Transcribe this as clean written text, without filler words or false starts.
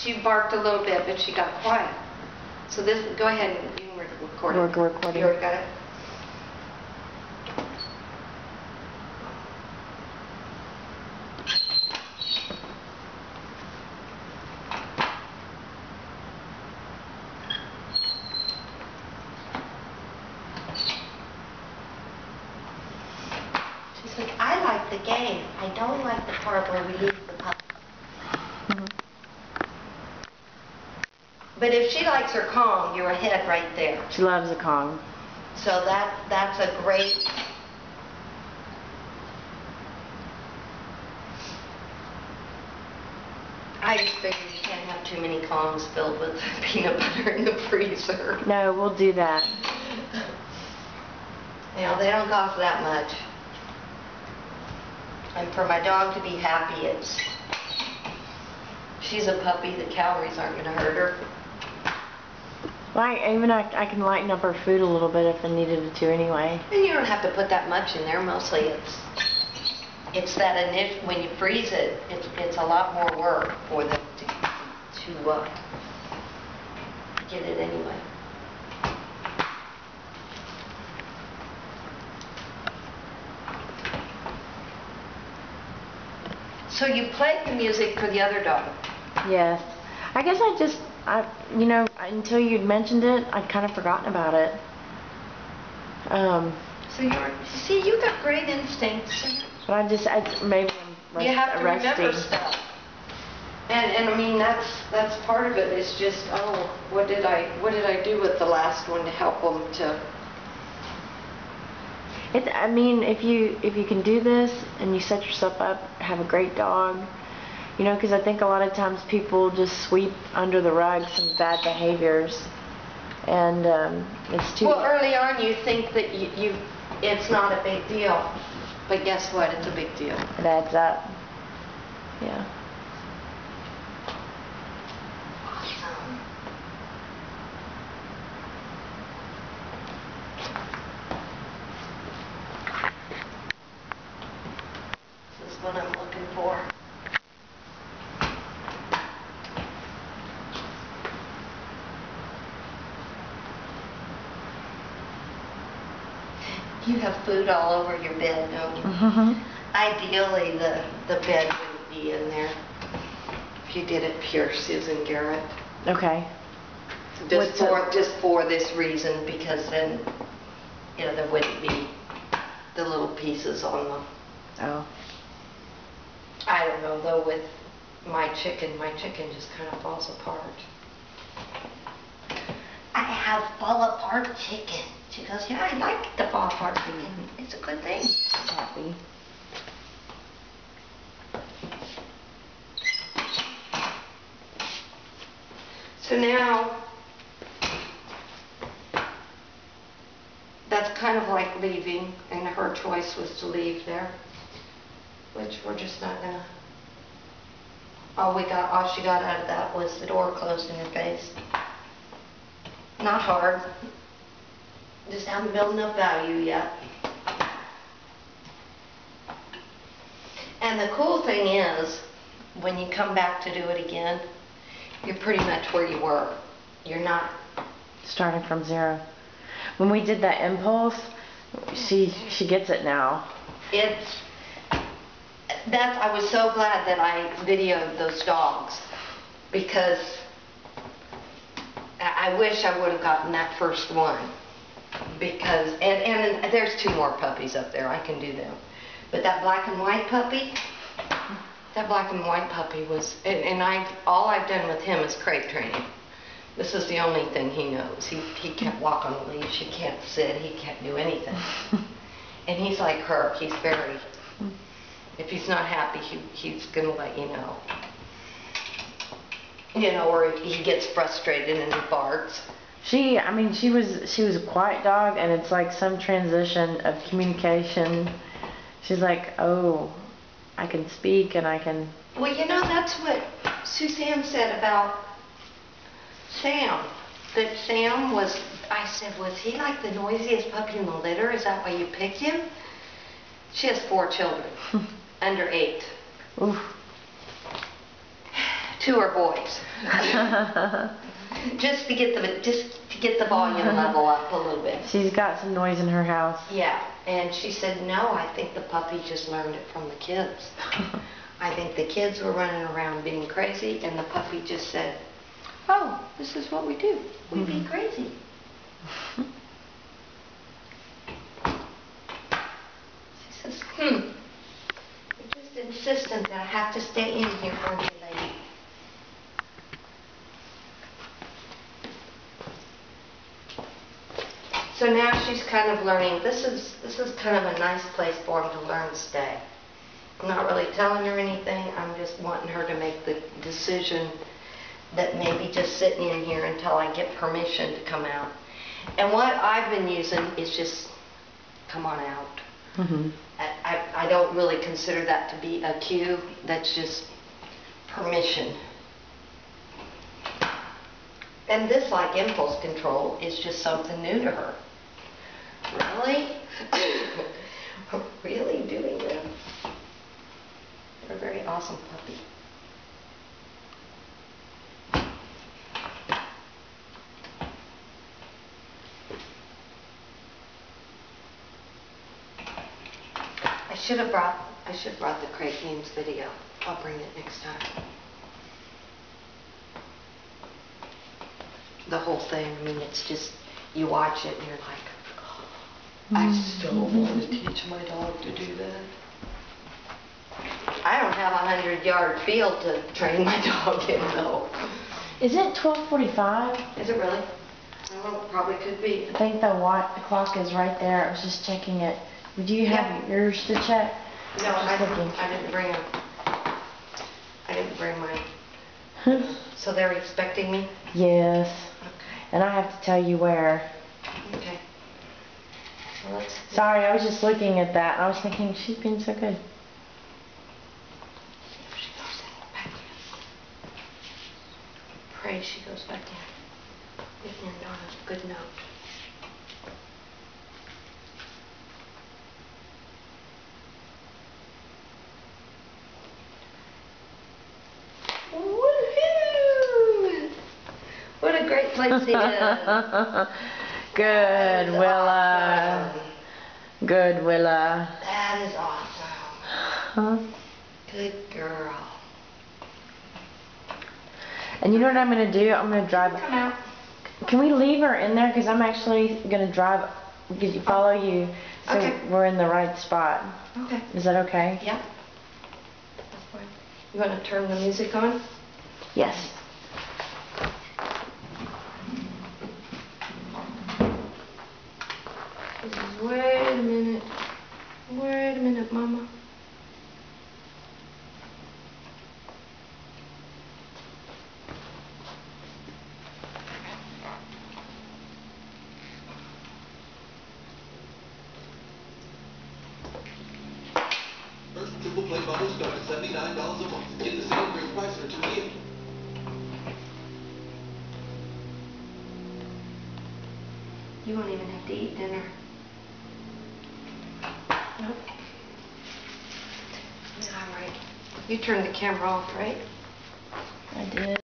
She barked a little bit, but she got quiet. So this, go ahead and you can record it. We're recording. You already got it? She's like, I like the game. I don't like the part where we leave the puppy. But if she likes her Kong, you're ahead right there. She loves a Kong. So that's a great... I just figured you can't have too many Kongs filled with peanut butter in the freezer. No, we'll do that. You know, they don't cost that much. And for my dog to be happy, she's a puppy, the calories aren't going to hurt her. Well, I can lighten up her food a little bit if I needed to anyway. And you don't have to put that much in there. Mostly it's that initial, when you freeze it, it's a lot more work for them to get it anyway. So you played the music for the other dog? Yes. I guess you know, until you'd mentioned it, I'd kind of forgotten about it. So you got great instincts. But maybe I'm you have to rusty. remember stuff. And I mean, that's part of it. It's just, oh, what did I do with the last one to help them to... I mean, if you can do this and you set yourself up, have a great dog, you know, because I think a lot of times people just sweep under the rug some bad behaviors, and it's too... Well, early on you think that it's not a big deal, but guess what? It's a big deal. It adds up. Yeah. Awesome. This is what I'm looking for. You have food all over your bed, don't you? Mm-hmm. Ideally, the bed wouldn't be in there if you did it pure Susan Garrett. Okay. Just for this reason, because then, you know, there wouldn't be the little pieces on them. Oh. I don't know, though, with my chicken just kind of falls apart. I have fall apart chicken. She goes, yeah, I like the fall apart chicken. It's a good thing. She's happy. So now, that's kind of like leaving, and her choice was to leave there, which we're just not gonna. All she got out of that was the door closed in her face. Not hard. Just haven't built enough value yet. And the cool thing is, when you come back to do it again, you're pretty much where you were. You're not starting from zero. When we did that impulse, she gets it now. I was so glad that I videoed those dogs, because I wish I would have gotten that first one, because and there's 2 more puppies up there. I can do them, but that black and white puppy was, and all I've done with him is crate training. This is the only thing he knows. He can't walk on a leash. He can't sit. He can't do anything. And he's like her. He's very. If he's not happy, he's gonna let you know. You know, or he gets frustrated and he barks. She was a quiet dog, and it's like some transition of communication. She's like, oh, I can speak and I can... Well, you know, that's what Suzanne said about Sam. That Sam was, I said, was he like the noisiest puppy in the litter? Is that why you picked him? She has 4 children, under 8. Oof. Two are boys. Just to get the volume level up a little bit. She's got some noise in her house. Yeah, and she said, no, I think the puppy just learned it from the kids. I think the kids were running around being crazy, and the puppy just said, oh, this is what we do. We be crazy. She says, you're just insistent that I have to stay in here, aren't you, lady? So now she's kind of learning, this is kind of a nice place for him to learn to stay. I'm not really telling her anything, I'm just wanting her to make the decision that maybe just sitting in here until I get permission to come out. And what I've been using is just, come on out. Mm-hmm. I don't really consider that to be a cue, that's just permission. And this, like impulse control, is just something new to her. Really? Really doing that? You're a very awesome puppy. I should have brought the Craig Games video. I'll bring it next time. The whole thing, I mean, it's just, you watch it and you're like, oh, I so want to teach my dog to do that. I don't have a 100-yard field to train my dog in, though. Is it 12:45? Is it really? Well, it probably could be. I think the clock is right there. I was just checking it. Do you have yours to check? No, I didn't bring them. I didn't bring mine. So they're expecting me? Yes. Okay. And I have to tell you where. Okay. Well, Sorry, I was just looking at that. I was thinking, she's been so good. She goes back in. Pray she goes back in. Getting in on a good note. Woohoo! What a great place it is. Good, Willa. Awesome. Good, Willa. That is awesome. Huh? Good girl. And you know what I'm going to do? I'm going to drive. Come out. Can we leave her in there? Because I'm actually going to drive, because you follow you, so Okay. we're in the right spot. Okay. Is that okay? Yeah. That's fine. You want to turn the music on? Yes. Wait a minute. Wait a minute, Mama. First triple play bundle start at $79 a month. Get the same great price for 2 years. You won't even have to eat dinner. Nope. All right. You turned the camera off, right? I did.